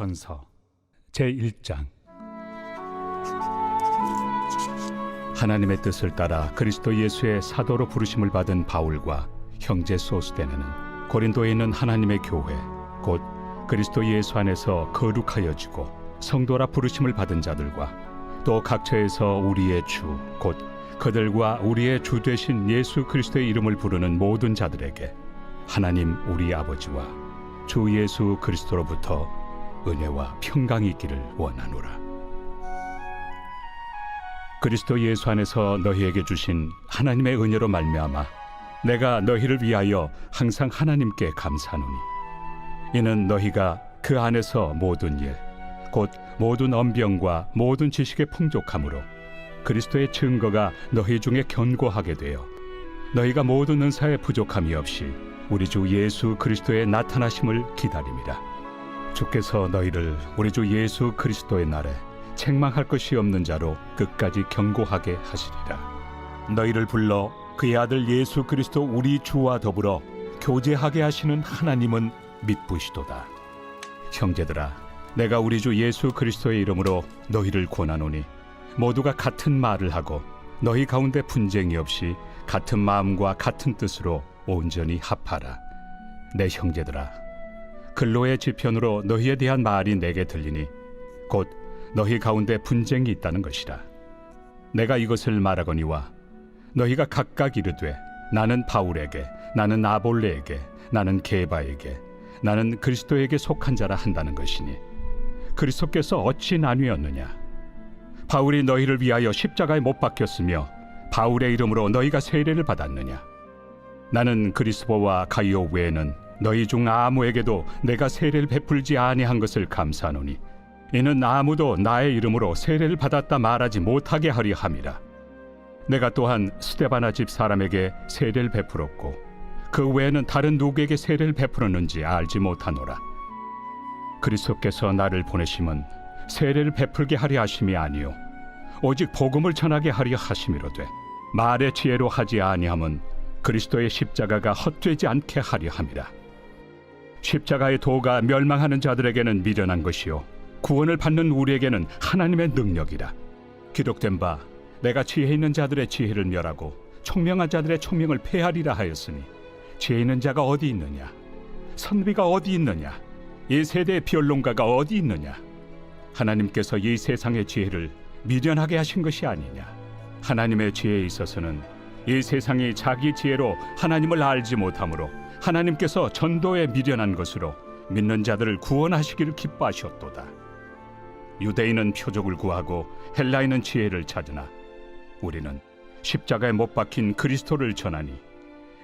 고린도전서 제1장. 하나님의 뜻을 따라 그리스도 예수의 사도로 부르심을 받은 바울과 형제 소스데네는 고린도에 있는 하나님의 교회 곧 그리스도 예수 안에서 거룩하여지고 성도라 부르심을 받은 자들과 또 각처에서 우리의 주 곧 그들과 우리의 주 되신 예수 그리스도의 이름을 부르는 모든 자들에게 하나님 우리 아버지와 주 예수 그리스도로부터 은혜와 평강이 있기를 원하노라. 그리스도 예수 안에서 너희에게 주신 하나님의 은혜로 말미암아 내가 너희를 위하여 항상 하나님께 감사하노니 이는 너희가 그 안에서 모든 일 곧 모든 언병과 모든 지식의 풍족함으로 그리스도의 증거가 너희 중에 견고하게 되어 너희가 모든 은사에 부족함이 없이 우리 주 예수 그리스도의 나타나심을 기다림이라. 주께서 너희를 우리 주 예수 그리스도의 날에 책망할 것이 없는 자로 끝까지 견고하게 하시리라. 너희를 불러 그의 아들 예수 그리스도 우리 주와 더불어 교제하게 하시는 하나님은 믿부시도다. 형제들아, 내가 우리 주 예수 그리스도의 이름으로 너희를 권하노니 모두가 같은 말을 하고 너희 가운데 분쟁이 없이 같은 마음과 같은 뜻으로 온전히 합하라. 내 형제들아, 근로의 지편으로 너희에 대한 말이 내게 들리니 곧 너희 가운데 분쟁이 있다는 것이라. 내가 이것을 말하거니와 너희가 각각 이르되 나는 바울에게, 나는 아볼레에게, 나는 게바에게, 나는 그리스도에게 속한 자라 한다는 것이니 그리스도께서 어찌 나뉘었느냐? 바울이 너희를 위하여 십자가에 못 박혔으며 바울의 이름으로 너희가 세례를 받았느냐? 나는 그리스도와 가이오 외에는 너희 중 아무에게도 내가 세례를 베풀지 아니한 것을 감사하노니 이는 아무도 나의 이름으로 세례를 받았다 말하지 못하게 하려 함이라. 내가 또한 스데바나 집 사람에게 세례를 베풀었고 그 외에는 다른 누구에게 세례를 베풀었는지 알지 못하노라. 그리스도께서 나를 보내심은 세례를 베풀게 하려 하심이 아니요 오직 복음을 전하게 하려 하심이로되 말의 지혜로 하지 아니함은 그리스도의 십자가가 헛되지 않게 하려 함이라. 십자가의 도가 멸망하는 자들에게는 미련한 것이요 구원을 받는 우리에게는 하나님의 능력이라. 기록된 바 내가 지혜 있는 자들의 지혜를 멸하고 총명한 자들의 총명을 폐하리라 하였으니 지혜 있는 자가 어디 있느냐? 선비가 어디 있느냐? 이 세대의 변론가가 어디 있느냐? 하나님께서 이 세상의 지혜를 미련하게 하신 것이 아니냐? 하나님의 지혜에 있어서는 이 세상이 자기 지혜로 하나님을 알지 못하므로 하나님께서 전도에 미련한 것으로 믿는 자들을 구원하시기를 기뻐하셨도다. 유대인은 표적을 구하고 헬라인은 지혜를 찾으나 우리는 십자가에 못 박힌 그리스도를 전하니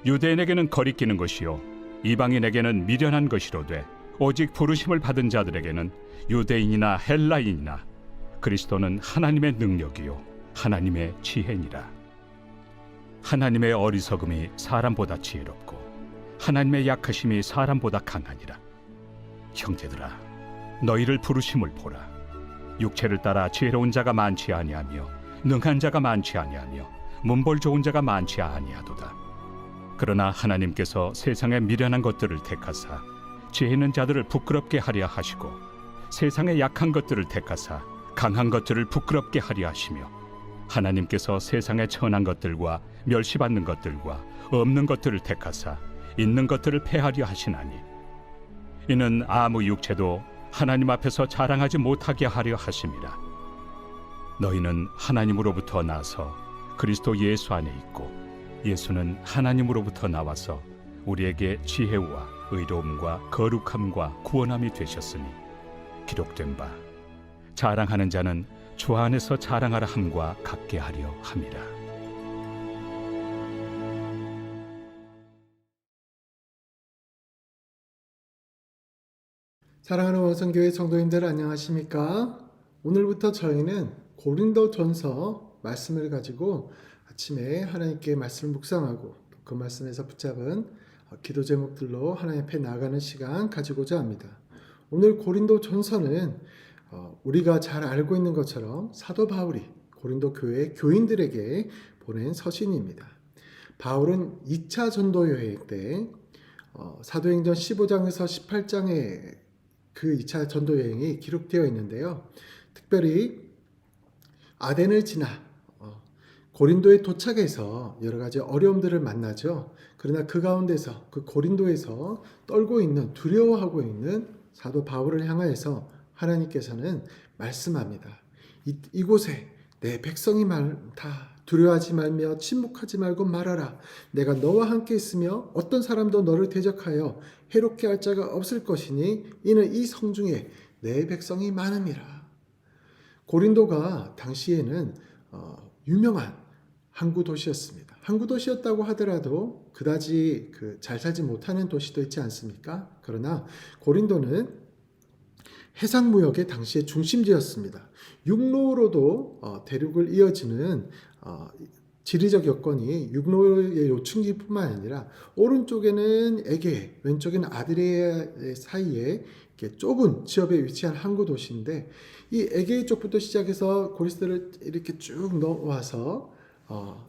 유대인에게는 거리끼는 것이요 이방인에게는 미련한 것이로되 오직 부르심을 받은 자들에게는 유대인이나 헬라인이나 그리스도는 하나님의 능력이요 하나님의 지혜니라. 하나님의 어리석음이 사람보다 지혜롭고 하나님의 약하심이 사람보다 강하니라. 형제들아, 너희를 부르심을 보라. 육체를 따라 지혜로운 자가 많지 아니하며 능한 자가 많지 아니하며 문벌 좋은 자가 많지 아니하도다. 그러나 하나님께서 세상의 미련한 것들을 택하사 지혜 있는 자들을 부끄럽게 하려 하시고 세상의 약한 것들을 택하사 강한 것들을 부끄럽게 하려 하시며 하나님께서 세상의 천한 것들과 멸시받는 것들과 없는 것들을 택하사 있는 것들을 폐하려 하시나니 이는 아무 육체도 하나님 앞에서 자랑하지 못하게 하려 하심이라. 너희는 하나님으로부터 나서 그리스도 예수 안에 있고 예수는 하나님으로부터 나와서 우리에게 지혜와 의로움과 거룩함과 구원함이 되셨으니 기록된 바 자랑하는 자는 주 안에서 자랑하라 함과 같게 하려 함이라. 사랑하는 원성교회 성도님들 안녕하십니까? 오늘부터 저희는 고린도전서 말씀을 가지고 아침에 하나님께 말씀을 묵상하고 그 말씀에서 붙잡은 기도 제목들로 하나님 앞에 나아가는 시간 가지고자 합니다. 오늘 고린도전서는 우리가 잘 알고 있는 것처럼 사도 바울이 고린도 교회 교인들에게 보낸 서신입니다. 바울은 2차 전도 여행 때 사도행전 15장에서 18장에 그 2차 전도 여행이 기록되어 있는데요. 특별히 아덴을 지나 고린도에 도착해서 여러 가지 어려움들을 만나죠. 그러나 그 가운데서 그 고린도에서 떨고 있는 두려워하고 있는 사도 바울을 향하여서 하나님께서는 말씀합니다. 이곳에 내 백성이 많다. 두려워하지 말며 침묵하지 말고 말하라. 내가 너와 함께 있으며 어떤 사람도 너를 대적하여 해롭게 할 자가 없을 것이니 이는 이 성중에 내 백성이 많음이라. 고린도가 당시에는 유명한 항구 도시였습니다. 항구 도시였다고 하더라도 그다지 잘 살지 못하는 도시도 있지 않습니까? 그러나 고린도는 해상 무역의 당시의 중심지였습니다. 육로로도 대륙을 이어지는 지리적 여건이 육로의 요충지뿐만 아니라 오른쪽에는 에게, 왼쪽에는 아드리아 사이에 이렇게 좁은 지역에 위치한 항구 도시인데 이 에게 쪽부터 시작해서 고리스를 이렇게 쭉 넘어와서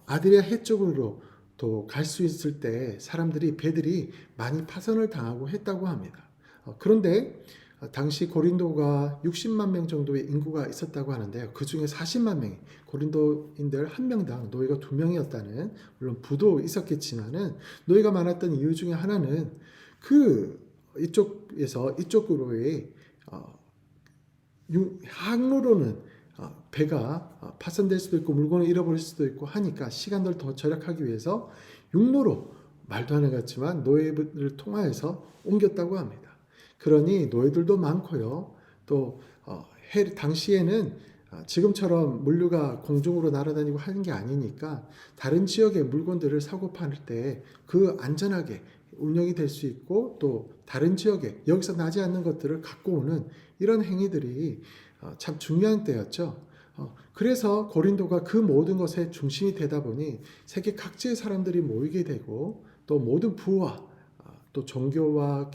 아드리아 해 쪽으로 또 갈 수 있을 때 배들이 많이 파손을 당하고 했다고 합니다. 그런데 당시 고린도가 60만 명 정도의 인구가 있었다고 하는데요. 그 중에 40만 명이 고린도인들 한 명당 노예가 2명이었다는, 물론 부도 있었겠지만은 노예가 많았던 이유 중에 하나는 이쪽에서 이쪽으로의 항로로는 배가 파손될 수도 있고 물건을 잃어버릴 수도 있고 하니까 시간을 더 절약하기 위해서 육로로 말도 안 해갔지만 노예를 통하여서 옮겼다고 합니다. 그러니 노예들도 많고요. 또 당시에는 지금처럼 물류가 공중으로 날아다니고 하는 게 아니니까 다른 지역의 물건들을 사고 팔 때 그 안전하게 운영이 될 수 있고 또 다른 지역에 여기서 나지 않는 것들을 갖고 오는 이런 행위들이 참 중요한 때였죠. 그래서 고린도가 그 모든 것의 중심이 되다 보니 세계 각지의 사람들이 모이게 되고 또 모든 부와 또 종교와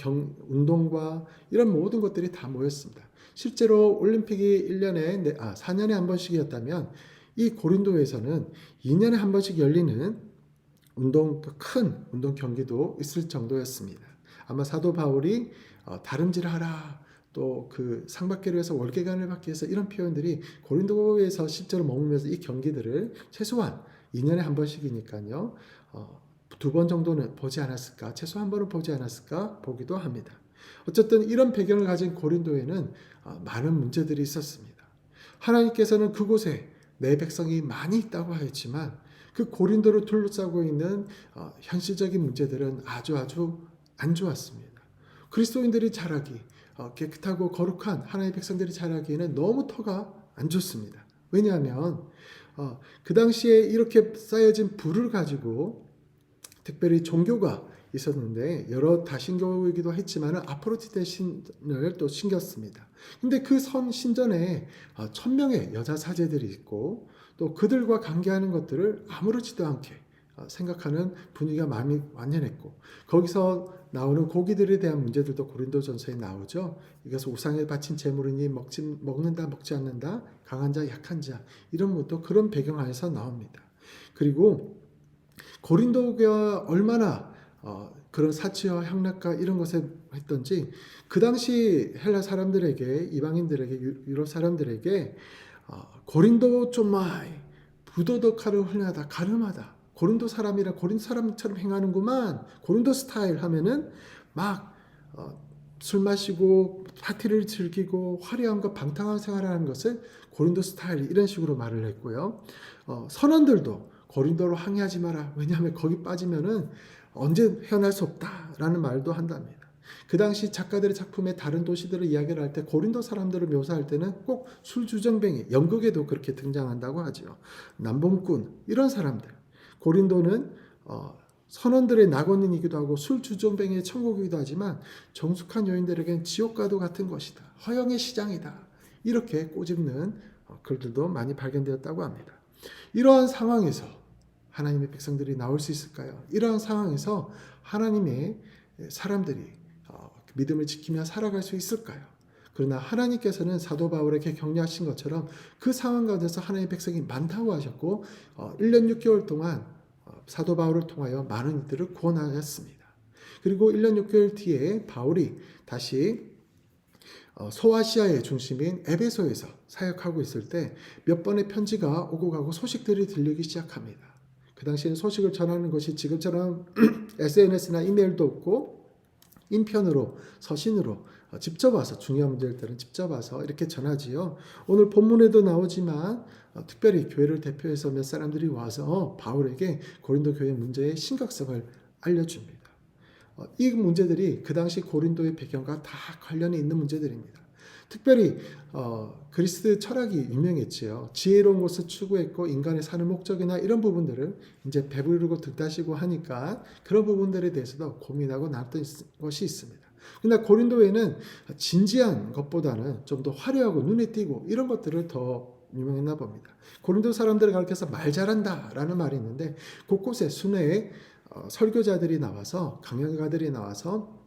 운동과 이런 모든 것들이 다 모였습니다. 실제로 올림픽이 4년에 한 번씩이었다면 이 고린도에서는 2년에 한 번씩 열리는 큰 운동 경기도 있을 정도였습니다. 아마 사도 바울이 다름질하라, 또 그 상받기로 해서 월계관을 받기 위해서 이런 표현들이 고린도에서 실제로 머물면서 이 경기들을 최소한 2년에 한 번씩이니까요. 2번 정도는 보지 않았을까, 최소 한 번은 보지 않았을까 보기도 합니다. 어쨌든 이런 배경을 가진 고린도에는 많은 문제들이 있었습니다. 하나님께서는 그곳에 내 백성이 많이 있다고 하였지만 그 고린도를 둘러싸고 있는 현실적인 문제들은 아주 안 좋았습니다. 그리스도인들이 자라기, 깨끗하고 거룩한 하나님의 백성들이 자라기에는 너무 터가 안 좋습니다. 왜냐하면 그 당시에 이렇게 쌓여진 부를 가지고 특별히 종교가 있었는데 여러 다신교이기도 했지만 아프로디테 신을 또 신겼습니다. 근데 그 신전에 1000명의 여자 사제들이 있고 또 그들과 관계하는 것들을 아무렇지도 않게 생각하는 분위기가 마음이 완연했고 거기서 나오는 고기들에 대한 문제들도 고린도전서에 나오죠. 이것은 우상에 바친 제물이니 먹는다 먹지 않는다, 강한 자 약한 자, 이런 것도 그런 배경 안에서 나옵니다. 그리고 고린도가 얼마나 그런 사치와 향락과 이런 것에 했던지 그 당시 헬라 사람들에게, 이방인들에게, 유럽 사람들에게 고린도 좀마이 부도덕하를 흘려하다 가늠하다, 고린도 사람이라 고린도 사람처럼 행하는구만, 고린도 스타일 하면은 막 술 마시고 파티를 즐기고 화려함과 방탕한 생활을 하는 것을 고린도 스타일, 이런 식으로 말을 했고요. 선원들도 고린도로 항해하지 마라, 왜냐하면 거기 빠지면은 언제 헤어날 수 없다라는 말도 한답니다. 그 당시 작가들의 작품에 다른 도시들을 이야기를 할 때 고린도 사람들을 묘사할 때는 꼭 술주정뱅이, 연극에도 그렇게 등장한다고 하죠. 남봉꾼, 이런 사람들. 고린도는 선원들의 낙원이기도 하고 술주정뱅이의 천국이기도 하지만 정숙한 여인들에게는 지옥과도 같은 것이다, 허영의 시장이다, 이렇게 꼬집는 글들도 많이 발견되었다고 합니다. 이러한 상황에서 하나님의 백성들이 나올 수 있을까요? 이러한 상황에서 하나님의 사람들이 믿음을 지키며 살아갈 수 있을까요? 그러나 하나님께서는 사도 바울에게 격려하신 것처럼 그 상황 가운데서 하나님의 백성이 많다고 하셨고 1년 6개월 동안 사도 바울을 통하여 많은 이들을 구원하였습니다. 그리고 1년 6개월 뒤에 바울이 다시 소아시아의 중심인 에베소에서 사역하고 있을 때 몇 번의 편지가 오고 가고 소식들이 들리기 시작합니다. 그 당시에는 소식을 전하는 것이 지금처럼 SNS나 이메일도 없고 인편으로 서신으로 직접 와서 중요한 문제들은 직접 와서 이렇게 전하지요. 오늘 본문에도 나오지만 특별히 교회를 대표해서 몇 사람들이 와서 바울에게 고린도 교회 문제의 심각성을 알려줍니다. 이 문제들이 그 당시 고린도의 배경과 다 관련이 있는 문제들입니다. 특별히 그리스 철학이 유명했지요. 지혜로운 것을 추구했고 인간의 사는 목적이나 이런 부분들을 이제 배부르고 득다시고 하니까 그런 부분들에 대해서도 고민하고 나왔던 것이 있습니다. 그러나 고린도에는 진지한 것보다는 좀 더 화려하고 눈에 띄고 이런 것들을 더 유명했나 봅니다. 고린도 사람들을 가르쳐서 말 잘한다 라는 말이 있는데 곳곳에 순회에 설교자들이 나와서 강연가들이 나와서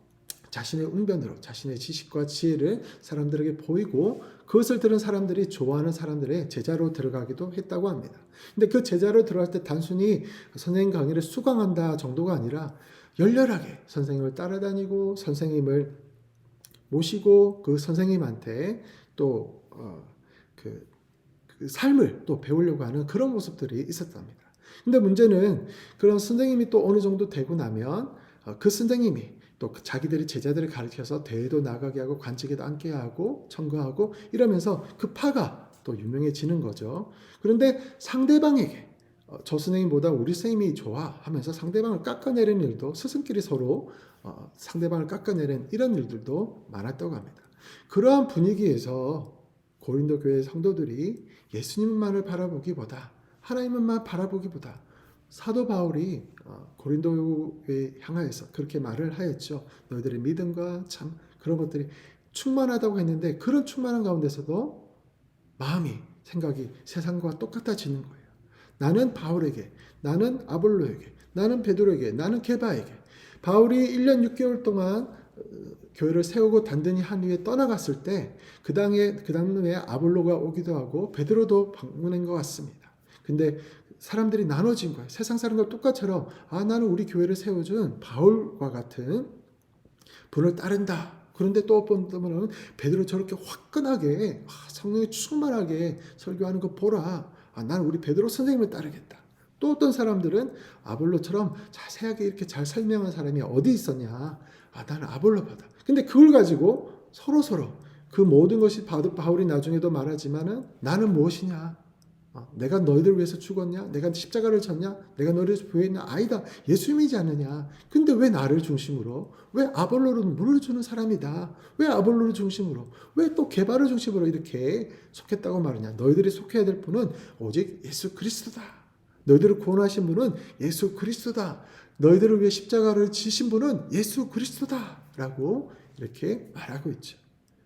자신의 웅변으로 자신의 지식과 지혜를 사람들에게 보이고 그것을 들은 사람들이 좋아하는 사람들의 제자로 들어가기도 했다고 합니다. 근데 그 제자로 들어갈 때 단순히 선생님 강의를 수강한다 정도가 아니라 열렬하게 선생님을 따라다니고 선생님을 모시고 그 선생님한테 또 그 삶을 또 배우려고 하는 그런 모습들이 있었답니다. 근데 문제는 그런 선생님이 또 어느 정도 되고 나면 그 선생님이 또 자기들이 제자들을 가르쳐서 대회도 나가게 하고 관직에도 앉게 하고 청구하고 이러면서 그 파가 또 유명해지는 거죠. 그런데 상대방에게 저 선생님보다 우리 선생님이 좋아 하면서 상대방을 깎아내리는 일도 스승끼리 서로 상대방을 깎아내리는 이런 일들도 많았다고 합니다. 그러한 분위기에서 고린도 교회 성도들이 예수님만을 바라보기보다 하나님만 바라보기보다 사도 바울이 고린도에 향하여서 그렇게 말을 하였죠. 너희들의 믿음과 참 그런 것들이 충만하다고 했는데 그런 충만한 가운데서도 마음이 생각이 세상과 똑같아지는 거예요. 나는 바울에게, 나는 아볼로에게, 나는 베드로에게, 나는 게바에게. 바울이 1년 6개월 동안 교회를 세우고 단단히 한 후에 떠나갔을 때 그 당에 아볼로가 오기도 하고 베드로도 방문한 것 같습니다. 근데 사람들이 나눠진 거예요. 세상 사람과 똑같처럼 나는 우리 교회를 세워준 바울과 같은 분을 따른다. 그런데 또 어떤 분은 베드로 저렇게 화끈하게 성령이 충만하게 설교하는 거 보라. 나는 우리 베드로 선생님을 따르겠다. 또 어떤 사람들은 아볼로처럼 자세하게 이렇게 잘 설명한 사람이 어디 있었냐. 나는 아볼로보다. 근데 그걸 가지고 서로 그 모든 것이 바울이 나중에도 말하지만은 나는 무엇이냐. 내가 너희들 위해서 죽었냐? 내가 십자가를 졌냐? 내가 너희를 위해서 부여했냐? 아니다. 예수님이지 않느냐? 근데 왜 나를 중심으로? 왜 아볼로를 물을 주는 사람이다? 왜 아볼로를 중심으로? 왜 또 게바를 중심으로 이렇게 속했다고 말하냐? 너희들이 속해야 될 분은 오직 예수 그리스도다. 너희들을 구원하신 분은 예수 그리스도다. 너희들을 위해 십자가를 지신 분은 예수 그리스도다. 라고 이렇게 말하고 있죠.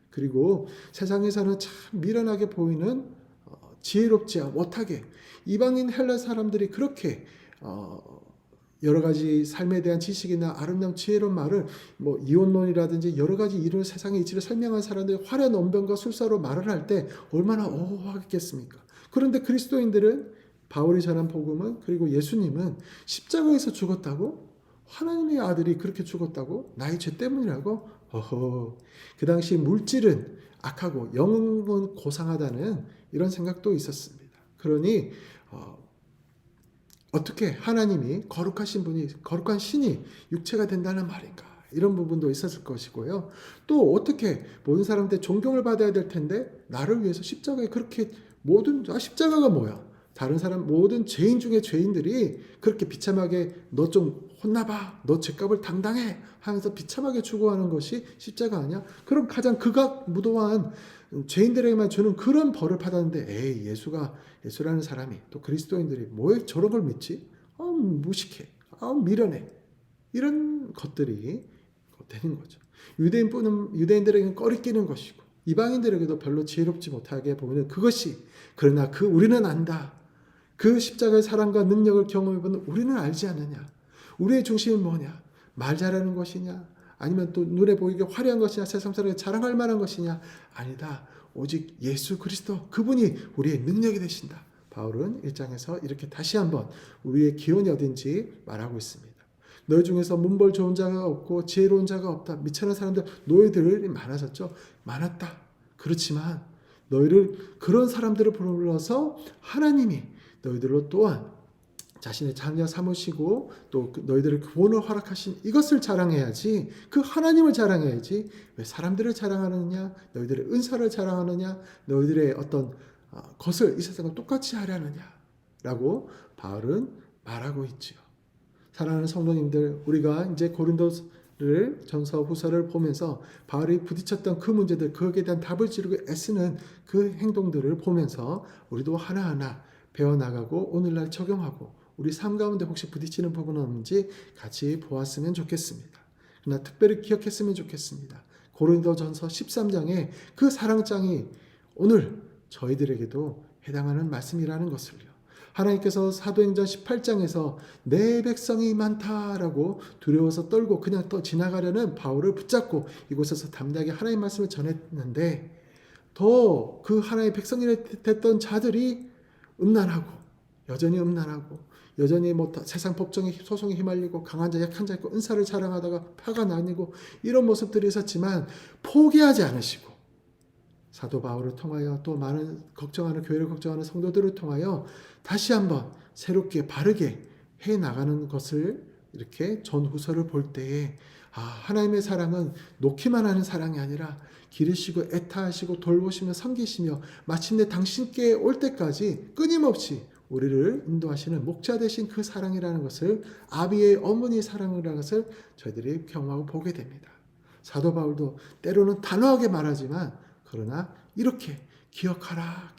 그리고 세상에서는 참 미련하게 보이는 지혜롭지 못하게 이방인 헬라 사람들이 그렇게 여러 가지 삶에 대한 지식이나 아름다운 지혜로운 말을 이혼론이라든지 여러 가지 이런 세상의 이치를 설명한 사람들이 화려한 언변과 술사로 말을 할 때 얼마나 어하겠습니까? 그런데 그리스도인들은 바울이 전한 복음은 그리고 예수님은 십자가에서 죽었다고? 하나님의 아들이 그렇게 죽었다고? 나의 죄 때문이라고? 그 당시 물질은 악하고 영은 고상하다는 이런 생각도 있었습니다. 그러니 어떻게 하나님이 거룩하신 분이 거룩한 신이 육체가 된다는 말인가 이런 부분도 있었을 것이고요. 또 어떻게 모든 사람한테 존경을 받아야 될 텐데 나를 위해서 십자가에 그렇게 십자가가 뭐야? 다른 사람 모든 죄인 중에 죄인들이 그렇게 비참하게 너 좀 혼나봐. 너 죄값을 당당해 하면서 비참하게 추구하는 것이 십자가 아니야? 그럼 가장 극악무도한 죄인들에게만 주는 그런 벌을 받았는데 예수라는 사람이 또 그리스도인들이 뭐 저런 걸 믿지? 무식해. 미련해. 이런 것들이 되는 거죠. 유대인들에게는 꺼리끼는 것이고 이방인들에게도 별로 지혜롭지 못하게 보면 그것이 그러나 우리는 안다. 그 십자가의 사랑과 능력을 경험해보는 우리는 알지 않느냐. 우리의 중심은 뭐냐. 말 잘하는 것이냐. 아니면 또 눈에 보이게 화려한 것이냐. 세상 사람에게 자랑할 만한 것이냐. 아니다. 오직 예수 그리스도 그분이 우리의 능력이 되신다. 바울은 1장에서 이렇게 다시 한번 우리의 기원이 어딘지 말하고 있습니다. 너희 중에서 문벌 좋은 자가 없고 지혜로운 자가 없다. 미천한 사람들, 노예들이 많아졌죠. 많았다. 그렇지만 너희를, 그런 사람들을 불러서 하나님이 너희들로 또한 자신의 자녀 삼으시고 또 너희들의 구원을 허락하신 이것을 자랑해야지, 그 하나님을 자랑해야지 왜 사람들을 자랑하느냐, 너희들의 은사를 자랑하느냐, 너희들의 어떤 것을 이 세상과 똑같이 하려느냐라고 바울은 말하고 있지요. 사랑하는 성도님들, 우리가 이제 고린도를 전서 후서를 보면서 바울이 부딪혔던 그 문제들, 거기에 대한 답을 지르고 애쓰는 그 행동들을 보면서 우리도 하나하나 배워나가고 오늘날 적용하고 우리 삶 가운데 혹시 부딪히는 부분은 없는지 같이 보았으면 좋겠습니다. 그러나 특별히 기억했으면 좋겠습니다. 고린도전서 13장의 그 사랑장이 오늘 저희들에게도 해당하는 말씀이라는 것을요. 하나님께서 사도행전 18장에서 내 백성이 많다라고 두려워서 떨고 그냥 또 지나가려는 바울을 붙잡고 이곳에서 담대하게 하나님의 말씀을 전했는데, 더 그 하나님의 백성이 됐던 자들이 여전히 여전히 세상 법정의 소송에 휘말리고 강한 자 약한 자 있고 은사를 자랑하다가 파가 나뉘고 이런 모습들이 있었지만 포기하지 않으시고, 사도 바울을 통하여 또 많은 교회를 걱정하는 성도들을 통하여 다시 한번 새롭게 바르게 해 나가는 것을 이렇게 전후서를 볼 때에 하나님의 사랑은 놓기만 하는 사랑이 아니라 기르시고 애타하시고 돌보시며 섬기시며 마침내 당신께 올 때까지 끊임없이 우리를 인도하시는 목자 되신 그 사랑이라는 것을, 아비의 어머니의 사랑이라는 것을 저희들이 경험하고 보게 됩니다. 사도 바울도 때로는 단호하게 말하지만 그러나 이렇게 기억하라,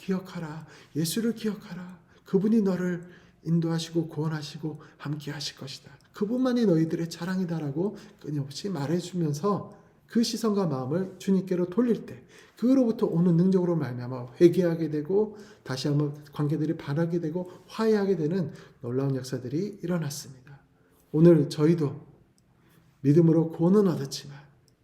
예수를 기억하라. 그분이 너를 인도하시고 구원하시고 함께 하실 것이다. 그분만이 너희들의 자랑이다라고 끊임없이 말해주면서 그 시선과 마음을 주님께로 돌릴 때 그로부터 오는 능력으로 말미암아 회개하게 되고 다시 한번 관계들이 바라게 되고 화해하게 되는 놀라운 역사들이 일어났습니다. 오늘 저희도 믿음으로 구원은 얻었지만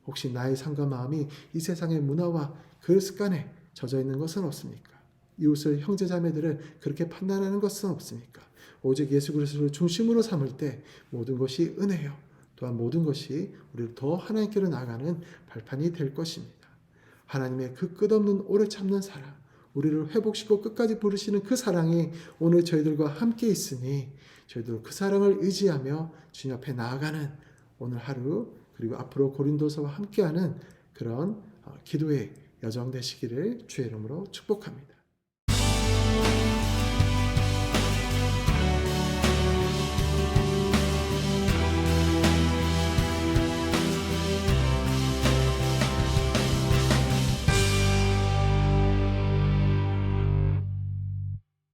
혹시 나의 삶과 마음이 이 세상의 문화와 그 습관에 젖어 있는 것은 없습니까? 이웃을, 형제자매들을 그렇게 판단하는 것은 없습니까? 오직 예수 그리스도를 중심으로 삼을 때 모든 것이 은혜요, 또한 모든 것이 우리를 더 하나님께로 나아가는 발판이 될 것입니다. 하나님의 그 끝없는 오래 참는 사랑, 우리를 회복시키고 끝까지 부르시는 그 사랑이 오늘 저희들과 함께 있으니 저희도 그 사랑을 의지하며 주님 앞에 나아가는 오늘 하루, 그리고 앞으로 고린도서와 함께하는 그런 기도의 여정 되시기를 주의 이름으로 축복합니다.